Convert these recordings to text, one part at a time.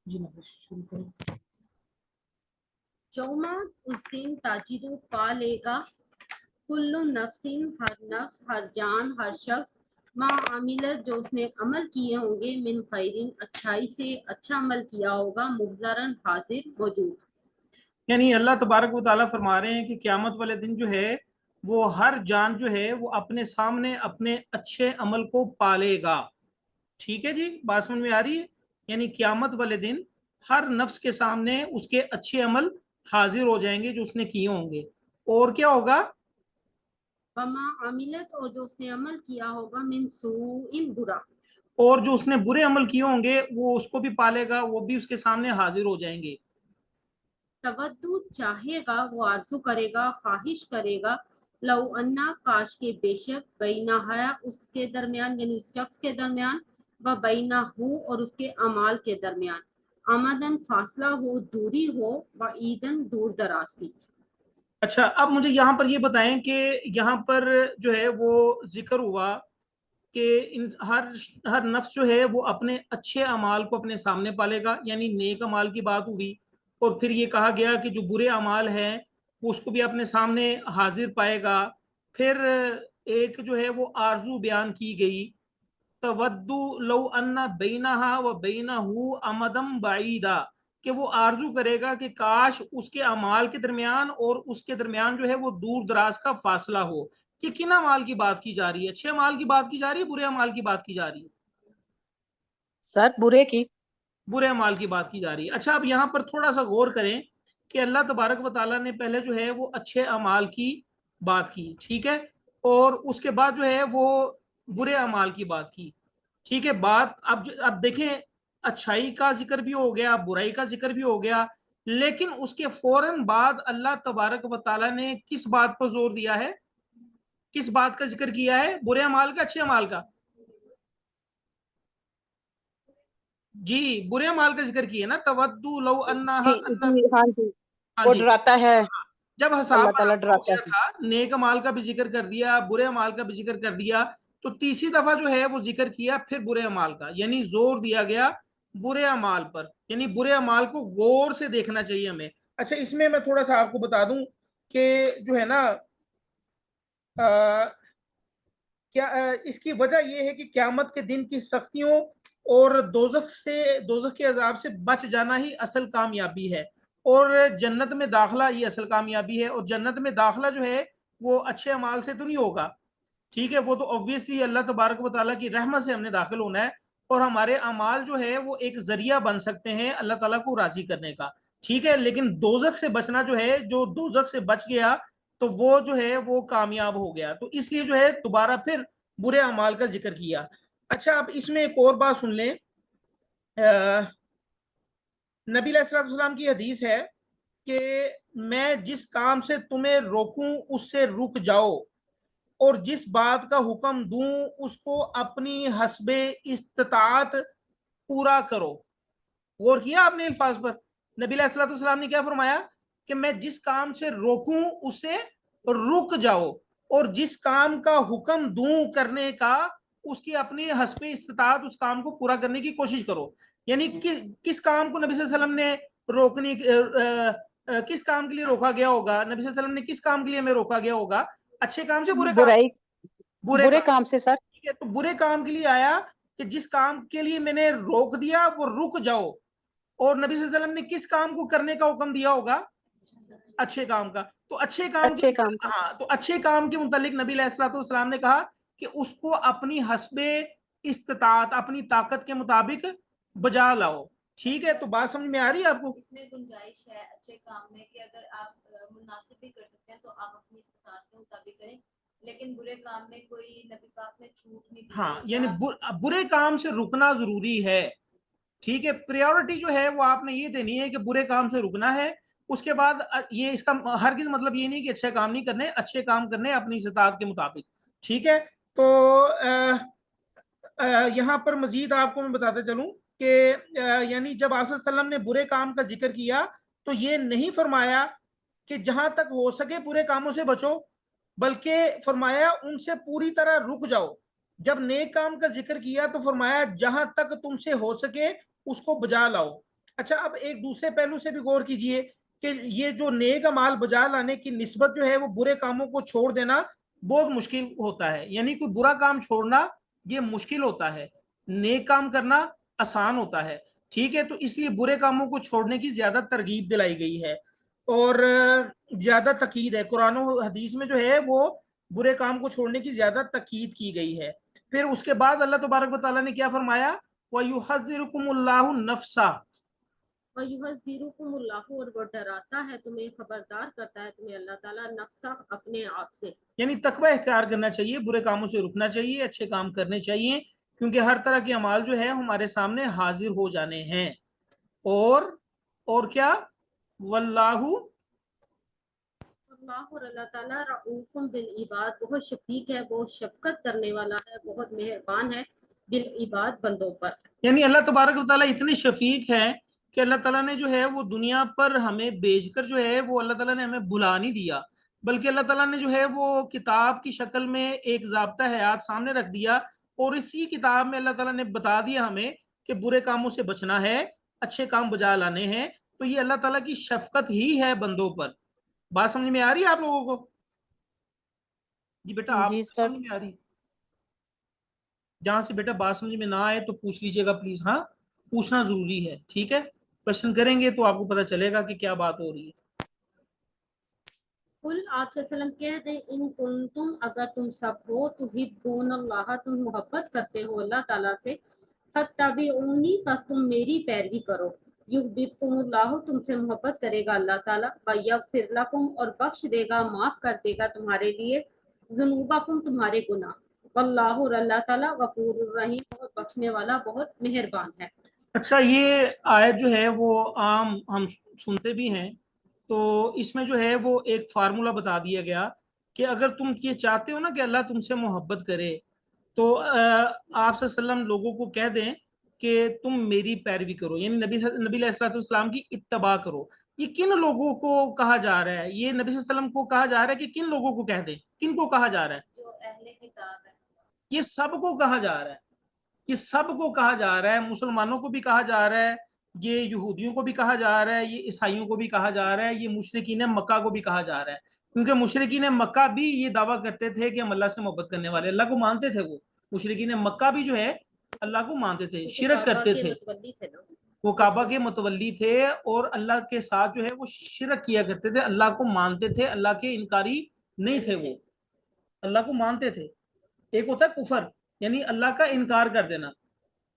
جی شروع کریں۔ چوما اس دن تاجدو پا لے گا کل نفسن، ہر نفس، ہر جان، ہر شخص، ما عاملت جو اس نے عمل کیے ہوں گے، من خیرین اچھائی سے اچھا عمل کیا ہوگا، محضرن حاضر موجود۔ یعنی اللہ تبارک و تعالیٰ فرما رہے ہیں کہ قیامت والے دن جو ہے وہ ہر جان جو ہے وہ اپنے سامنے اپنے اچھے عمل کو پالے گا۔ ٹھیک ہے جی، بات سمجھ میں آ رہی ہے؟ یعنی قیامت والے دن ہر نفس کے سامنے اس کے اچھے عمل حاضر ہو جائیں گے جو اس نے کیے ہوں گے، اور کیا ہوگا؟ وما عاملت اور جو اس نے عمل کیا ہوگا، من سوء برا، اور جو اس نے برے عمل کیے ہوں گے وہ اس کو بھی پالے گا، وہ بھی اس کے سامنے حاضر ہو جائیں گے۔ تودو چاہے گا، وہ آرزو کرے گا، خواہش کرے گا، لو انا کاش کے بے شک، بینہ اس کے درمیان یعنی اس شخص کے درمیان، و بینہ اور اس کے اعمال کے درمیان، آمدن فاصلہ ہو، دوری ہو، و عیدن دور دراز کی۔ اچھا، اب مجھے یہاں پر یہ بتائیں کہ یہاں پر جو ہے وہ ذکر ہوا کہ ہر نفس جو ہے وہ اپنے اچھے اعمال کو اپنے سامنے پالے گا، یعنی نیک اعمال کی بات ہوئی، اور پھر یہ کہا گیا کہ جو برے اعمال ہیں وہ اس کو بھی اپنے سامنے حاضر پائے گا۔ پھر ایک جو ہے وہ آرزو بیان کی گئی، تودو لو ان بینہا و بینہ امدم بعیدا، کہ وہ آرزو کرے گا کہ کاش اس کے اعمال کے درمیان اور اس کے درمیان جو ہے وہ دور دراز کا فاصلہ ہو۔ کہ کن اعمال کی بات کی جا رہی ہے؟ اچھے اعمال کی بات کی جا رہی ہے، برے اعمال کی بات کی جا رہی ہے؟ سر برے کی، برے اعمال کی بات کی جا رہی ہے۔ اچھا، اب یہاں پر تھوڑا سا غور کریں کہ اللہ تبارک و تعالیٰ نے پہلے جو ہے وہ اچھے اعمال کی بات کی، ٹھیک ہے، اور اس کے بعد جو ہے وہ برے اعمال کی بات کی، ٹھیک ہے۔ بات اب دیکھیں، اچھائی کا ذکر بھی ہو گیا، برائی کا ذکر بھی ہو گیا، لیکن اس کے فوراً بعد اللہ تبارک و تعالیٰ نے کس بات پر زور دیا ہے؟ کس بات کا ذکر کیا ہے؟ برے اعمال کا، اچھے اعمال کا؟ جی، برے اعمال کا ذکر کیا نا، تودو لو جی انہا۔ جی ہاں جی، ہاں وہ جی، ڈراتا ہے، جب حساب اللہ تعالیٰ ہو ڈراتا گیا ہے۔ تھا، نیک اعمال کا بھی ذکر کر دیا، برے اعمال کا بھی ذکر کر دیا، تو تیسری دفعہ جو ہے وہ ذکر کیا پھر برے اعمال کا، یعنی زور دیا گیا برے اعمال پر، یعنی برے اعمال کو غور سے دیکھنا چاہیے ہمیں۔ اچھا، اس میں میں تھوڑا سا آپ کو بتا دوں کہ جو ہے نا کیا اس کی وجہ یہ ہے کہ قیامت کے دن کی سختیوں اور دوزخ کے عذاب سے بچ جانا ہی اصل کامیابی ہے، اور جنت میں داخلہ یہ اصل کامیابی ہے، اور جنت میں داخلہ جو ہے وہ اچھے اعمال سے تو نہیں ہوگا، ٹھیک ہے، وہ تو obviously اللہ تبارک و تعالیٰ کی رحمت سے ہم نے داخل ہونا ہے، اور ہمارے اعمال جو ہے وہ ایک ذریعہ بن سکتے ہیں اللہ تعالیٰ کو راضی کرنے کا، ٹھیک ہے، لیکن دوزخ سے بچنا جو ہے، جو دوزخ سے بچ گیا تو وہ جو ہے وہ کامیاب ہو گیا، تو اس لیے جو ہے دوبارہ پھر برے اعمال کا ذکر کیا۔ اچھا، اب اس میں ایک اور بات سن لیں، نبی علیہ السلام کی حدیث ہے کہ میں جس کام سے تمہیں روکوں اس سے رک جاؤ، اور جس بات کا حکم دوں اس کو اپنی حسب استطاعت پورا کرو۔ غور کیا آپ نے الفاظ پر؟ نبی علیہ السلام نے کیا فرمایا کہ میں جس کام سے روکوں اس سے رک جاؤ، اور جس کام کا حکم دوں کرنے کا اس کی اپنی حسب استطاعت اس کام کو پورا کرنے کی کوشش کرو۔ یعنی کس کام کو نبی صلی اللہ علیہ وسلم نے روکنے، کس کام کے لیے روکا گیا ہوگا؟ نبی صلی اللہ علیہ وسلم نے کس کام کے لیے ہمیں روکا گیا ہوگا؟ اچھے کام سے برے کام؟ برائی، برے کام، کام سے سر۔ ٹھیک ہے، تو برے کام کے لیے آیا کہ جس کام کے لیے میں نے روک دیا وہ رک جاؤ، اور نبی صلی اللہ علیہ وسلم نے کس کام کو کرنے کا حکم دیا ہوگا؟ اچھے کام کا۔ تو اچھے کام کے، اچھے کام کا، ہاں، تو اچھے کام کے متعلق نبی علیہ الصلوۃ والسلام نے کہا کہ اس کو اپنی حسب استطاعت، اپنی طاقت کے مطابق بجا لاؤ، ٹھیک ہے۔ تو بات سمجھ میں آ رہی ہے آپ کو؟ اس میں گنجائش ہے اچھے کام میں کہ اگر آپ مناسب بھی کر سکتے ہیں تو آپ اپنی استطاعت کے مطابق کریں، لیکن برے کام میں کوئی نبی پاک نے چھوٹ نہیں دی۔ ہاں، یعنی برے کام سے رکنا ضروری ہے، ٹھیک ہے، پریورٹی جو ہے وہ آپ نے یہ دینی ہے کہ برے کام سے رکنا ہے، اس کے بعد یہ اس کا ہرگز مطلب یہ نہیں کہ اچھے کام نہیں کرنے، اچھے کام کرنے اپنی استطاعت کے مطابق، ٹھیک ہے۔ تو یہاں پر مزید آپ کو میں بتاتے چلوں کہ یعنی جب آپ صلی اللہ علیہ وسلم نے برے کام کا ذکر کیا تو یہ نہیں فرمایا کہ جہاں تک ہو سکے برے کاموں سے بچو، بلکہ فرمایا ان سے پوری طرح رک جاؤ۔ جب نیک کام کا ذکر کیا تو فرمایا جہاں تک تم سے ہو سکے اس کو بجا لاؤ، अच्छा, अब एक दूसरे पहलू से भी गौर कीजिए कि ये जो नेक अमाल बजा लाने की निस्बत जो है वो बुरे कामों को छोड़ देना बहुत मुश्किल होता है। यानी कोई बुरा काम छोड़ना ये मुश्किल होता है, नेक काम करना आसान होता है। ठीक है, तो इसलिए बुरे कामों को छोड़ने की ज्यादा तरगीब दिलाई गई है और ज्यादा तकीद है। कुरान और हदीस में जो है वो बुरे काम को छोड़ने की ज्यादा तकीद की गई है। फिर उसके बाद अल्लाह तबारक व तआला ने क्या फरमाया, वयुहज़्ज़िरुकुमुल्लाहु नफ्सा, वयुहज़्ज़िरुकुमुल्लाहु, और वो डराता है तुम्हें, खबरदार करता है तुम्हें अल्लाह ताला, नफ्सा, अपने आप से। यानी तकवा इख्तियार करना चाहिए, बुरे कामों से रुकना चाहिए, अच्छे काम करने चाहिए, क्योंकि हर तरह के अमाल जो है हमारे सामने हाजिर हो जाने हैं। और क्या, वल्लाहु, अल्लाह, और अल्लाह ताला रऊफुम बिल इबाद, बहुत शफीक है, बहुत शफकत करने वाला है, बहुत मेहरबान है बिल इबाद, बंदों पर। यानी अल्लाह तबारक व तआला इतने शफीक हैं कि अल्लाह ताला ने जो है वो दुनिया पर हमें भेजकर जो है वो अल्लाह ताला ने हमें भुला नहीं दिया, बल्कि अल्लाह ताला ने जो है वो किताब की शक्ल में एक ज़ाब्ता हयात सामने रख दिया और इसी किताब में अल्लाह ताला ने बता दिया हमें कि बुरे कामों से बचना है, अच्छे काम बजा लाने हैं। तो ये अल्लाह ताला की शफकत ही है बंदों पर। बात समझ में आ रही है आप लोगों को? जी बेटा, जी आपको सर। समझ में आ रही? जहां से बेटा बात समझ में ना आए तो पूछ लीजिएगा प्लीज। हाँ, पूछना जरूरी है, ठीक है? क्वेश्चन करेंगे तो आपको पता चलेगा कि क्या बात हो रही है। कुल, आप सल्लम कह दे, इन कुंतुम, अगर तुम सब हो, तुहिब्बून अल्लाह, तुम मोहब्बत करते हो अल्लाह ताला से, फत्तबिऊनी, बस तुम मेरी पैरवी करो, युहिब्बुकुमुल्लाह, तुमसे मोहब्बत करेगा अल्लाह ताला, व यगफिर लकुम, और बख्श देगा, माफ कर देगा तुम्हारे लिए, जुनूबकुम, तुम्हारे गुनाह, वल्लाहु, और अल्लाह ताला गफूरुर रहीम, बहुत बख्शने वाला, बहुत मेहरबान है। अच्छा, ये आयत जो है वो आम हम सुनते भी हैं, तो इसमें जो है वो एक फार्मूला बता दिया गया कि अगर तुम ये चाहते हो ना कि अल्लाह तुमसे मोहब्बत करे, तो आप सल्लम लोगों को कह दें कि तुम मेरी पैरवी करो, यानी नबी नबी अलैहिस्सलाम की इत्तबा करो। ये किन लोगों को कहा जा रहा है? ये नबी सल्लम को कहा जा रहा है कि किन लोगों को कह दें? किन को कहा जा रहा है? जो अहले किताब है। ये सबको कहा जा रहा है, ये सबको कहा जा रहा है। मुसलमानों को भी कहा जा रहा है, ये यहूदियों को भी कहा जा रहा है, ये ईसाइयों को भी कहा जा रहा है, ये मुशरिकीन मक्का को भी कहा जा रहा है। क्योंकि मुशरिकीन मक्का भी ये दावा करते थे कि हम अल्लाह से मोहब्बत करने वाले, अल्लाह को मानते थे। वो मुशरिकीन मक्का भी जो है अल्लाह को मानते थे, शिरक करते थे। वो काबा के मुतवल्ली थे और अल्लाह के साथ जो है वो शिरक किया करते थे, अल्लाह को मानते थे, अल्लाह के इनकारी नहीं थे। वो अल्लाह को मानते थे। एक होता है कुफर, यानी अल्लाह का इनकार कर देना।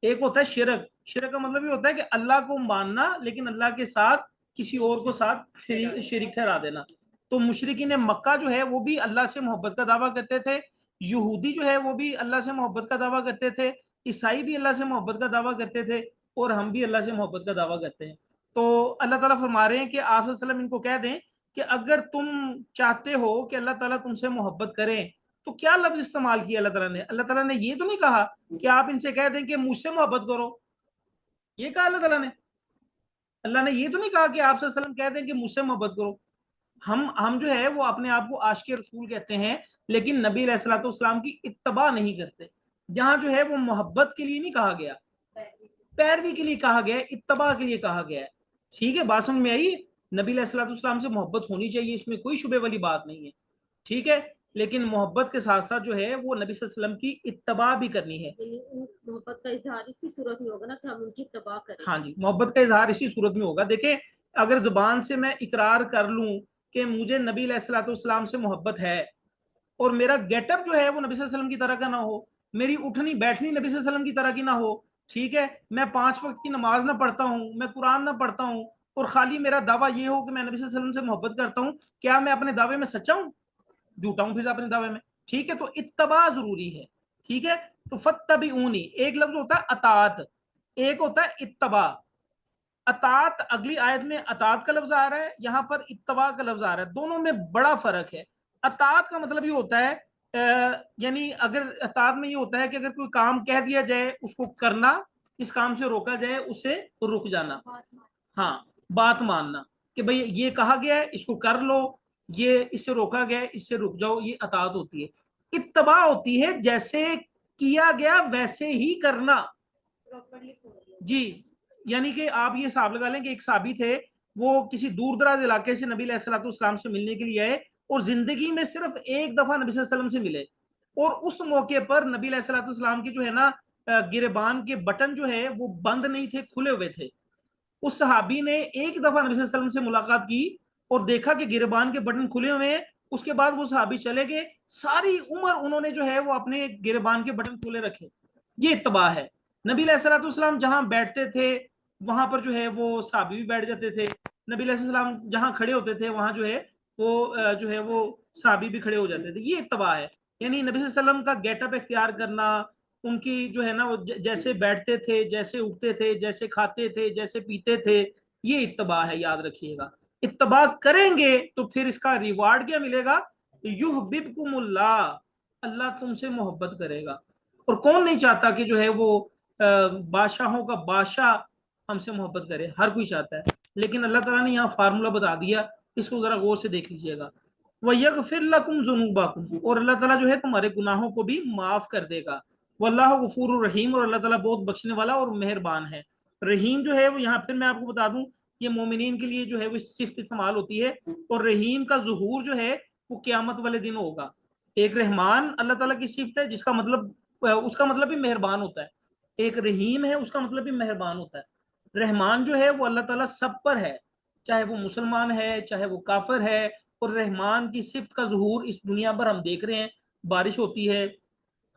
एक होता है शिरक। शिरक का मतलब ये होता है कि अल्लाह को मानना लेकिन अल्लाह के साथ किसी और को साथ शरीक ठहरा देना। तो मुशरिकीन मक्का जो है वो भी अल्लाह से मोहब्बत का दावा करते थे, यहूदी जो है वो भी अल्लाह से मोहब्बत का दावा करते थे, ईसाई भी अल्लाह से मोहब्बत का दावा करते थे, और हम भी अल्लाह से मोहब्बत का दावा करते हैं। तो अल्लाह ताला फरमा रहे हैं कि आप सल्लल्लाहु अलैहि वसल्लम इनको कह दें कि अगर तुम चाहते हो कि अल्लाह ताला तुमसे मोहब्बत करें, तो क्या लफ्ज इस्तेमाल किया अल्लाह ताला ने? अल्लाह ताला ने ये तो नहीं कहा कि आप इनसे कह दें कि मुझसे मोहब्बत करो, ये कहा अल्लाह ताला ने? अल्लाह ने ये तो नहीं कहा कि आप सल्लल्लाहु अलैहि वसल्लम कह दें कि मुझसे मोहब्बत करो। हम जो है वो अपने आप को आशिक रसूल कहते हैं, लेकिन नबी अलैहिस्सलातु वस्सलाम की इत्तबा नहीं करते। जहां जो है वो मोहब्बत के लिए नहीं कहा गया, पैरवी के लिए कहा गया, इत्तबा के लिए कहा गया है। ठीक है, बात समझ में आई? नबी अलैहिस्सलातु वस्सलाम से मोहब्बत होनी चाहिए, इसमें कोई शुबे वाली बात नहीं है। ठीक है, लेकिन मोहब्बत के साथ साथ जो है वो नबी सल्लल्लाहु अलैहि वसल्लम की इत्तबा भी करनी है। मोहब्बत का इजहार इसी सूरत में होगा ना कि हम उनकी इत्तबा करें। हाँ जी, मोहब्बत का इजहार इसी सूरत में होगा। देखें, अगर जुबान से मैं इकरार कर लूं कि मुझे नबी अलैहिस्सलातु वस्सलाम से मोहब्बत है, और मेरा गेटअप जो है वो नबी सल्लल्लाहु अलैहि वसल्लम की तरह का ना हो, मेरी उठनी बैठनी नबी सल्लल्लाहु अलैहि वसल्लम की तरह की ना हो, ठीक है, मैं 5 वक्त की नमाज ना पढ़ता हूँ, मैं कुरान ना पढ़ता हूँ, और खाली मेरा दावा ये हो कि मैं नबी सल्लल्लाहु अलैहि वसल्लम से मोहब्बत करता हूँ, क्या मैं अपने दावे में सच्चा हूँ? झूठा हूँ फिर अपने दावे में। ठीक है, तो इत्तबा जरूरी है। ठीक है, तो फत्तबिऊनी, एक लफ्ज होता है अतात, एक होता है इत्तबा। अतात अगली आयत में अतात का लफ्ज आ रहा है, यहाँ पर इत्तबा का लफ्ज आ रहा है, दोनों में बड़ा फर्क है। अतात का मतलब ये होता है यानी अगर अतात में ये होता है कि अगर कोई काम कह दिया जाए उसको करना, इस काम से रोका जाए उससे रुक जाना। हाँ, बात मानना कि भाई ये कहा गया है इसको कर लो, ये इससे रोका गया है इससे रुक जाओ, ये अतात होती है। इत्तबा होती है जैसे किया गया वैसे ही करना। Properly follow. जी, یعنی کہ آپ یہ حساب لگا لیں کہ ایک صحابی تھے، وہ کسی دور دراز علاقے سے نبی علیہ الصلوۃ والسلام سے ملنے کے لیے آئے اور زندگی میں صرف ایک دفعہ نبی صلی اللہ علیہ وسلم سے ملے، اور اس موقع پر نبی علیہ الصلوۃ والسلام کی جو ہے نا گریبان کے بٹن جو ہے وہ بند نہیں تھے، کھلے ہوئے تھے۔ اس صحابی نے ایک دفعہ نبی صلی اللہ علیہ وسلم سے ملاقات کی اور دیکھا کہ گریبان کے بٹن کھلے ہوئے ہیں، اس کے بعد وہ صحابی چلے گئے، ساری عمر انہوں نے جو ہے وہ اپنے گریبان کے بٹن کھلے رکھے۔ یہ اتباع ہے۔ نبی علیہ الصلوۃ والسلام جہاں بیٹھتے تھے وہاں پر جو ہے وہ صحابی بھی بیٹھ جاتے تھے، نبی علیہ السلام جہاں کھڑے ہوتے تھے وہاں جو ہے وہ صحابی بھی کھڑے ہو جاتے تھے۔ یہ اتباع ہے، یعنی نبی صلی اللہ علیہ وسلم کا گیٹ اپ اختیار کرنا، ان کی جو ہے نا وہ جیسے بیٹھتے تھے، جیسے اٹھتے تھے، جیسے کھاتے تھے، جیسے پیتے تھے، یہ اتباع ہے، یاد رکھیے گا۔ اتباع کریں گے تو پھر اس کا ریوارڈ کیا ملے گا؟ یحببکم اللہ، اللہ تم سے محبت کرے گا۔ اور کون نہیں چاہتا کہ جو ہے وہ بادشاہوں کا بادشاہ ہم سے محبت کرے؟ ہر کوئی چاہتا ہے، لیکن اللہ تعالیٰ نے یہاں فارمولہ بتا دیا، اس کو ذرا غور سے دیکھ لیجئے گا۔ وَيَغْفِرْ لَكُمْ ذُنُوبَكُمْ، اور اللہ تعالیٰ جو ہے تمہارے گناہوں کو بھی معاف کر دے گا۔ واللہ غفور الرحیم، اور اللہ تعالیٰ بہت بخشنے والا اور مہربان ہے۔ رحیم جو ہے وہ یہاں پھر میں آپ کو بتا دوں، یہ مومنین کے لیے جو ہے وہ صفت استعمال ہوتی ہے، اور رحیم کا ظہور جو ہے وہ قیامت والے دن ہوگا۔ ایک رحمان اللہ تعالیٰ کی صفت ہے جس کا مطلب اس کا مطلب بھی مہربان ہوتا ہے، ایک رحیم ہے اس کا مطلب بھی مہربان ہوتا ہے۔ رحمان جو ہے وہ اللہ تعالیٰ سب پر ہے، چاہے وہ مسلمان ہے چاہے وہ کافر ہے، اور رحمان کی صفت کا ظہور اس دنیا پر ہم دیکھ رہے ہیں۔ بارش ہوتی ہے،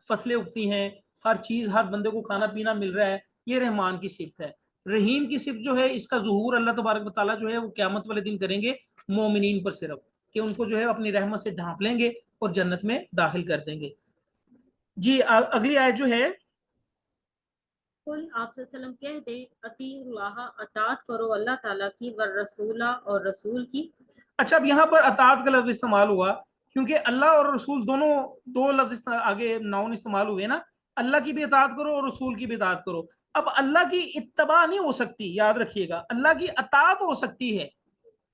فصلیں اگتی ہیں، ہر چیز، ہر بندے کو کھانا پینا مل رہا ہے، یہ رحمان کی صفت ہے۔ رحیم کی صفت جو ہے اس کا ظہور اللہ تبارک و تعالیٰ جو ہے وہ قیامت والے دن کریں گے مومنین پر، صرف کہ ان کو جو ہے اپنی رحمت سے ڈھانپ لیں گے اور جنت میں داخل کر دیں گے۔ جی اگلی آیت جو ہے، قل آپ صلی اللہ علیہ وسلم کہہ دے اطیعوا اللہ، اطاعت کرو اللہ تعالیٰ کی، والرسول اور رسول کی۔ اچھا اب یہاں پر اطاعت کا لفظ استعمال ہوا کیونکہ اللہ اور رسول دونوں دو لفظ آگے ناؤن استعمال ہوئے نا، اللہ کی بھی اطاعت کرو اور رسول کی بھی اطاعت کرو۔ اب اللہ کی اتباع نہیں ہو سکتی، یاد رکھیے گا، اللہ کی اطاعت ہو سکتی ہے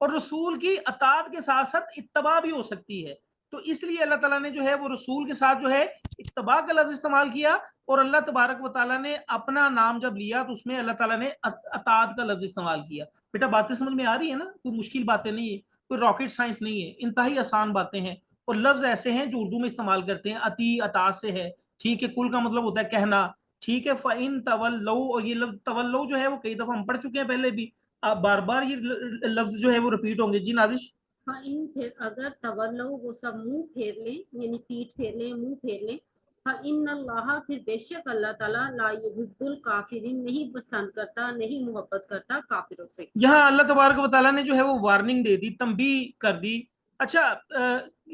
اور رسول کی اطاعت کے ساتھ ساتھ اتباع بھی ہو سکتی ہے۔ تو اس لیے اللہ تعالیٰ نے جو ہے وہ رسول کے ساتھ جو ہے اتباع کا لفظ استعمال کیا، اور اللہ تبارک و تعالیٰ نے اپنا نام جب لیا تو اس میں اللہ تعالیٰ نے اطاعت کا لفظ استعمال کیا۔ بیٹا باتیں سمجھ میں آ رہی ہے نا؟ کوئی مشکل باتیں نہیں ہے، کوئی راکٹ سائنس نہیں ہے، انتہائی آسان باتیں ہیں، اور لفظ ایسے ہیں جو اردو میں استعمال کرتے ہیں، اتی اطاع سے ہے، ٹھیک ہے، کل کا مطلب ہوتا ہے کہنا، ٹھیک ہے، فَإِن تَوَلَّوْا، اور یہ لفظ تولو جو ہے وہ کئی دفعہ ہم پڑھ چکے ہیں پہلے بھی، آپ بار بار یہ لفظ جو ہے وہ ریپیٹ ہوں گے۔ جی نازش، فَإِن پھر اگر تولو وہ سب منہ پھیر لیں، یعنی پیٹ پھیر لیں، منہ پھیر لیں، فَإِنَّ اللَّهَ پھر بے شک اللہ تعالیٰ لا يحب الکافرین نہیں پسند کرتا، نہیں محبت کرتا کافروں سے۔ یہاں اللہ تبارک و تعالیٰ نے جو ہے وہ وارننگ دے دی، تنبیہ کر دی۔ اچھا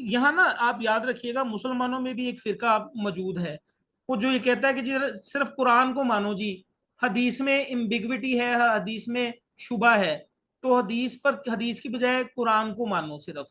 یہاں نا آپ یاد رکھیے گا، مسلمانوں میں بھی ایک فرقہ موجود ہے وہ جو یہ کہتا ہے کہ جی صرف قرآن کو مانو، جی حدیث میں امبیگوٹی ہے، حدیث میں شبہ ہے، تو حدیث کی بجائے قرآن کو مانو صرف۔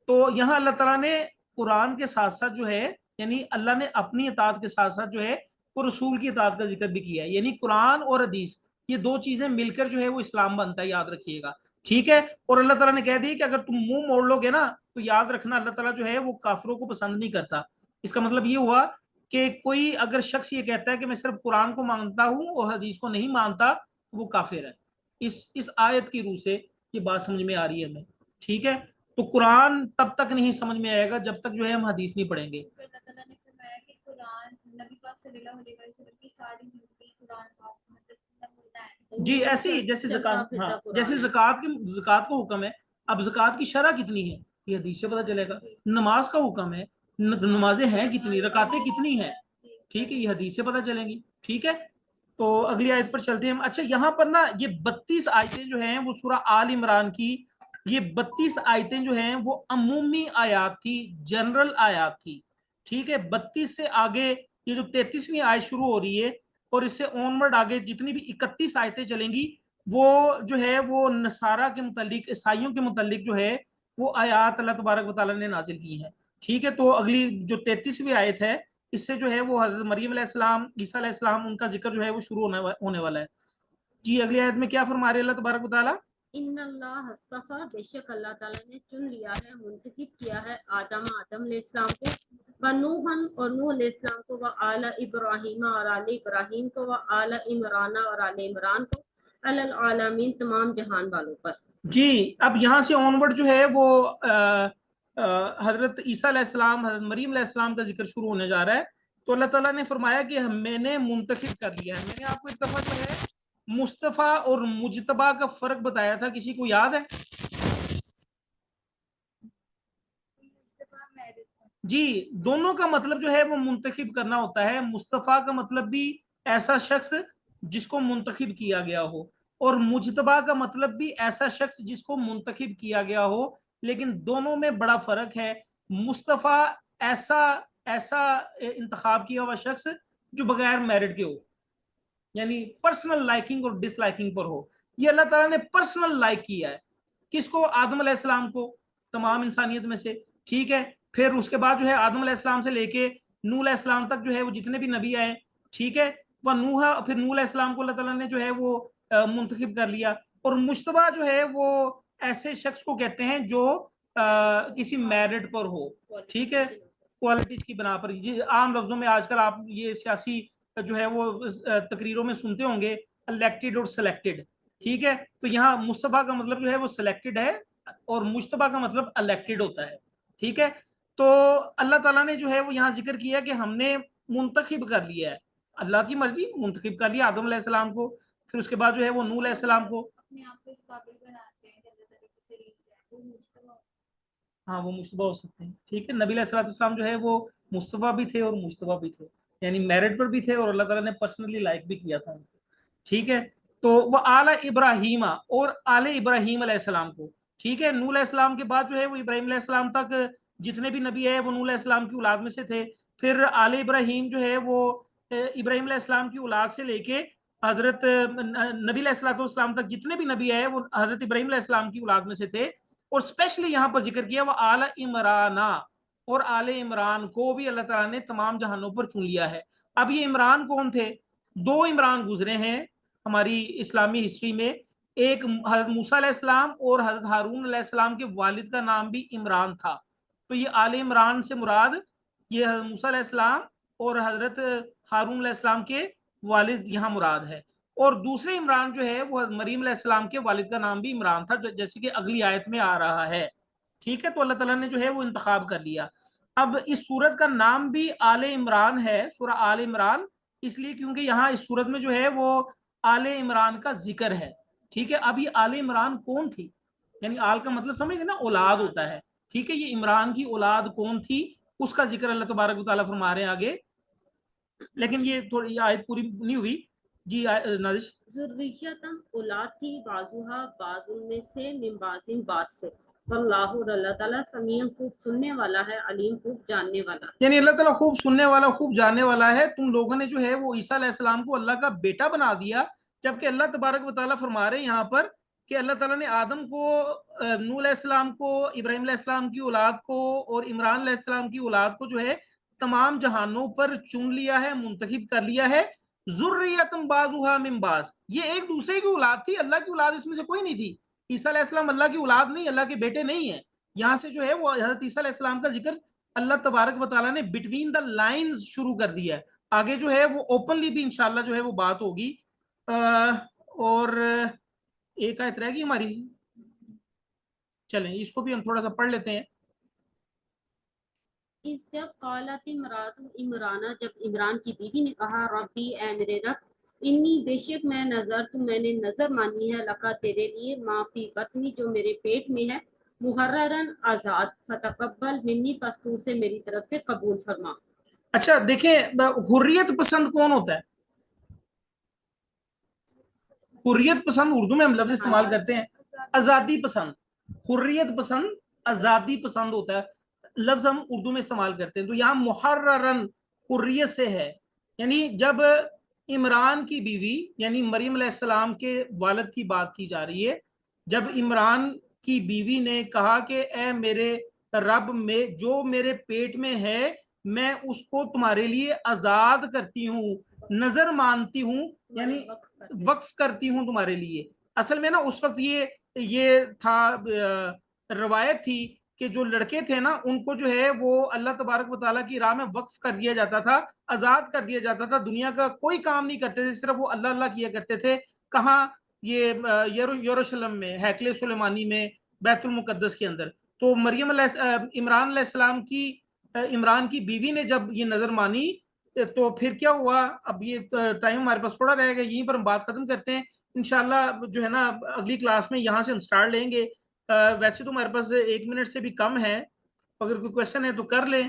تو یہاں اللہ تعالیٰ نے قرآن کے ساتھ ساتھ جو ہے، یعنی اللہ نے اپنی اطاعت کے ساتھ ساتھ جو ہے وہ رسول کی اطاعت کا ذکر بھی کیا ہے، یعنی قرآن اور حدیث یہ دو چیزیں مل کر جو ہے وہ اسلام بنتا ہے، یاد رکھیے گا، ٹھیک ہے۔ اور اللہ تعالیٰ نے کہہ دی کہ اگر تم منہ موڑ لو گے نا تو یاد رکھنا اللہ تعالیٰ جو ہے وہ کافروں کو پسند نہیں کرتا۔ اس کا مطلب یہ ہوا کہ کوئی اگر شخص یہ کہتا ہے کہ میں صرف قرآن کو مانتا ہوں اور حدیث کو نہیں مانتا، وہ کافر ہے۔ اس آیت کی روح سے یہ بات سمجھ میں آ رہی ہے ہمیں، ٹھیک ہے۔ تو قرآن تب تک نہیں سمجھ میں آئے گا جب تک جو ہے ہم حدیث نہیں پڑھیں گے۔ اللہ تعالیٰ نے فرمایا کہ قرآن نبی پاک صلی اللہ علیہ وسلم کی ساری زندگی قرآن پاک مطلب ہوتا ہے۔ جی ایسے ہی جیسے زکات، ہاں جیسے زکات کا حکم ہے، اب زکات کی شرح کتنی ہے یہ حدیث سے پتہ چلے گا۔ نماز کا حکم ہے، نمازیں ہیں کتنی، رکعتیں کتنی ہیں، ٹھیک ہے، یہ حدیث سے پتہ چلیں گی، ٹھیک ہے۔ تو اگلی آیت پر چلتے ہیں ہم۔ اچھا یہاں پر نا یہ 32 آیتیں جو ہیں وہ سورہ آل عمران کی، یہ 32 آیتیں جو ہیں وہ عمومی آیات تھی، جنرل آیات تھی، ٹھیک ہے۔ 32 سے آگے یہ جو 33ویں آیت شروع ہو رہی ہے اور اس سے اونورڈ آگے جتنی بھی 31 آیتیں چلیں گی وہ جو ہے وہ نصارہ کے متعلق، عیسائیوں کے متعلق جو ہے وہ آیات اللہ تبارک و تعالیٰ نے نازل کی ہیں، ٹھیک ہے۔ تو اگلی جو 33ویں آیت ہے اس سے جو ہے وہ حضرت مریم علیہ السلام، عیسیٰ علیہ السلام، ان کا ذکر جو ہے وہ شروع ہونے والا ہے۔ جی اگلی آیت میں کیا فرما رہے اللہ تبارک و تعالیٰ؟ ان اللہ اصطفیٰ، بے شک اللہ تعالیٰ نے چن لیا ہے، منتخب کیا ہے آدم علیہ السلام کو، ونوحن اور نوح علیہ السلام کو، وآل ابراہیم اور آل ابراہیم کو، وآل عمران اور آل عمران کو، अल आलमीन, तमाम जहान वालों पर। जी, अब यहाँ से ऑनवर्ड जो है वो हजरत ईसा अलैहिस्सलाम, हजरत मरीम अलैहिस्सलाम का जिक्र शुरू होने जा रहा है। तो अल्लाह ताला ने फरमाया कि मैंने मुंतखब कर लिया है। मैंने आपको एक दफा जो है मुस्तफ़ा और मुजतबा का फर्क बताया था, किसी को याद है? जी, दोनों का मतलब जो है वो मुंतखब करना होता है। मुस्तफ़ा का मतलब भी ऐसा शख्स जिसको मुंतखब किया गया हो, और मुजतबा का मतलब भी ऐसा शख्स जिसको मुंतखब किया गया हो। लेकिन दोनों में बड़ा फर्क है। मुस्तफ़ा ऐसा ऐसा इंतखाब किया हुआ शख्स जो बगैर मेरिट के हो, यानी पर्सनल लाइकिंग और डिसलाइकिंग पर हो। ये अल्लाह ताला ने पर्सनल लाइक किया है। किसको? आदम अलैहिस्सलाम को, तमाम इंसानियत में से, ठीक है। फिर उसके बाद जो है आदम अलैहिस्सलाम से लेके नूह अलैहिस्सलाम तक जो है वो जितने भी नबी आए, ठीक है, वह नूह, फिर नूह अलैहिस्सलाम को अल्लाह ताला ने जो है वो मुंतखब कर लिया। और मुश्तबा जो है वो ऐसे शख्स को कहते हैं जो किसी मेरिट पर हो, ठीक है, क्वालिटीज की बना पर। आम लफ्जों में आजकल आप ये सियासी जो है वो तकरीरों में सुनते होंगे, इलेक्टेड और सिलेक्टेड, ठीक है। तो यहाँ मुस्तफा का मतलब जो है वो सिलेक्टेड है, और मुश्तबा का मतलब इलेक्टेड होता है, ठीक है। तो अल्लाह ताला ने जो है वो यहाँ जिक्र किया कि हमने मुंतखब कर लिया है, अल्लाह की मर्जी, मुंतखब कर लिया आदम अलैहिस्सलाम को, फिर उसके बाद जो है वो नूह अलैहिस्सलाम को। अपने आप को इस काबिल बनाते हैं कि अल्लाह ताला के करीब जाए, वो मुश्तबा। हाँ, वो मुश्तबा हो सकते हैं, ठीक है। नबी अलैहिस्सलाम जो है वो मुस्तफा भी थे और मुश्तबा भी थे, यानी मेरिट पर भी थे, और अल्लाह ताला ने पर्सनली लाइक भी किया था, ठीक है। तो वह आला इब्राहिमा, और आले इब्राहिम अलैहिस्सलाम को, ठीक है। नूह अलैहिस्सलाम के बाद जो है वो इब्राहिम अलैहिस्सलाम तक जितने भी नबी है वो नूह अलैहिस्सलाम की औलाद में से थे। फिर आले इब्राहिम जो है वो इब्राहिम अलैहिस्सलाम की औलाद से लेके हजरत नबी अलैहिस्सलाम तक जितने भी नबी है वो हजरत इब्राहिम अलैहिस्सलाम की औलाद में से थे। और स्पेशली यहाँ पर जिक्र किया वह आला इमराना, और आले इमरान को भी अल्लाह ताला ने तमाम जहानों पर चुन लिया है। अब ये इमरान कौन थे? दो इमरान गुजरे हैं हमारी इस्लामी हिस्ट्री में। एक हजरत मूसा अलैहिस्सलाम और हजरत हारून अलैहिस्सलाम के वालिद का नाम भी इमरान था। तो ये आले इमरान से मुराद ये हजरत मूसा अलैहिस्सलाम और हजरत हारून अलैहिस्सलाम के वालिद यहाँ मुराद है। और दूसरे इमरान जो है वो मरीम अलैहिस्सलाम के वालिद का नाम भी इमरान था, जैसे कि अगली आयत में आ रहा है, ठीक है। तो अल्लाह ताला ने जो है वो इंतखाब कर लिया। अब इस सूरत का नाम भी आले इमरान है, सूरह आले इमरान, इसलिए क्योंकि यहाँ इस सूरत में जो है वो आले इमरान का जिक्र है, ठीक है। अब ये आले इमरान कौन थी, यानी आल का मतलब समझे ना, औलाद होता है, ठीक है। ये इमरान की औलाद कौन थी उसका जिक्र अल्लाह तबारक व तआला फरमा रहे हैं आगे। लेकिन ये थोड़ी आयत पूरी नहीं हुई जी। नाजिश, ज़ुर्रियतन औलाद थी, बाजुहा बाजुल में से, मिम्बाजिन बाद से। वल्लाहु, अल्लाह ताला समीउन खूब सुनने वाला है, अलीम खूब जानने वाला है। यानी अल्लाह ताला खूब सुनने वाला, खूब जानने वाला है। तुम लोगों ने जो है वो ईसा अलैहिस्सलाम को अल्लाह का बेटा बना दिया, जबकि अल्लाह तबारक व तआला फरमा रहे हैं यहाँ पर कि अल्लाह ताला ने आदम को, नूह अलैहिस्सलाम को, इब्राहिम अलैहिस्सलाम की औलाद को और इमरान अलैहिस्सलाम की औलाद को जो है तमाम जहानों पर चुन लिया है, मुंतखब कर लिया है। जुर्रियतुम बाजुहा मिन बाज, ये एक दूसरे की औलाद थी, अल्लाह की औलाद इसमें से कोई नहीं थी। ईसा अलैहिस्सलाम अल्लाह की औलाद नहीं, अल्लाह के बेटे नहीं है। यहाँ से जो है वो हजरत ईसा अलैहिस्सलाम का जिक्र अल्लाह तबारक व तआला ने बिटवीन द लाइंस शुरू कर दिया है। आगे जो है वो ओपनली भी इंशाल्लाह जो है वो बात होगी। और एक आयत रहेगी हमारी, चलें इसको भी हम थोड़ा सा पढ़ लेते हैं। इस जब कालत इमरातु इमराना, जब इमरान की बीवी ने कहा, रब्बी ए मेरे रब, इन्नी बेशक मैं नजर तो मैंने नजर मानी है, लका तेरे लिए, माफी बतनी जो मेरे पेट में है, मुहर्ररन आजाद, फतकब्बल मिन्नी, पस्तूर से मेरी तरफ से कबूल फरमा। अच्छा देखें, हुर्रियत पसंद कौन होता है? हुर्रियत पसंद उर्दू में हम लफ्ज इस्तेमाल करते हैं आजादी पसंद। हुर्रियत पसंद, आजादी पसंद होता है, लफ्ज हम उर्दू में इस्तेमाल करते हैं। तो यहाँ मुहर्ररन हुर्रियत से है, यानी जब इमरान की बीवी यानी मरीम अलैहिस्सलाम के वालिद की बात की जा रही है, जब इमरान की बीवी ने कहा कि ए मेरे रब में जो मेरे पेट में है मैं उसको तुम्हारे लिए आजाद करती हूँ, नजर मानती हूँ, यानी वक्फ करती हूँ तुम्हारे लिए। असल में ना उस वक्त ये था, रवायत थी कि जो लड़के थे ना उनको जो है वो अल्लाह तबारक व तआला की राह में वक्फ कर दिया जाता था, आजाद कर दिया जाता था, दुनिया का कोई काम नहीं करते थे, सिर्फ वो अल्लाह अल्लाह किया करते थे। कहाँ? یہ یروشلم میں ہیکل سلیمانی میں بیت المقدس کے اندر. تو عمران علیہ السلام کی عمران کی بیوی نے جب یہ نظر مانی تو پھر کیا ہوا. اب یہ ٹائم ہمارے پاس تھوڑا رہے گا, یہیں پر ہم بات ختم کرتے ہیں انشاءاللہ. جو ہے نا اگلی کلاس میں یہاں سے ہم سٹارٹ لیں گے. ویسے تو ہمارے پاس 1 منٹ سے بھی کم ہے, اگر کوئی کوشچن ہے تو کر لیں.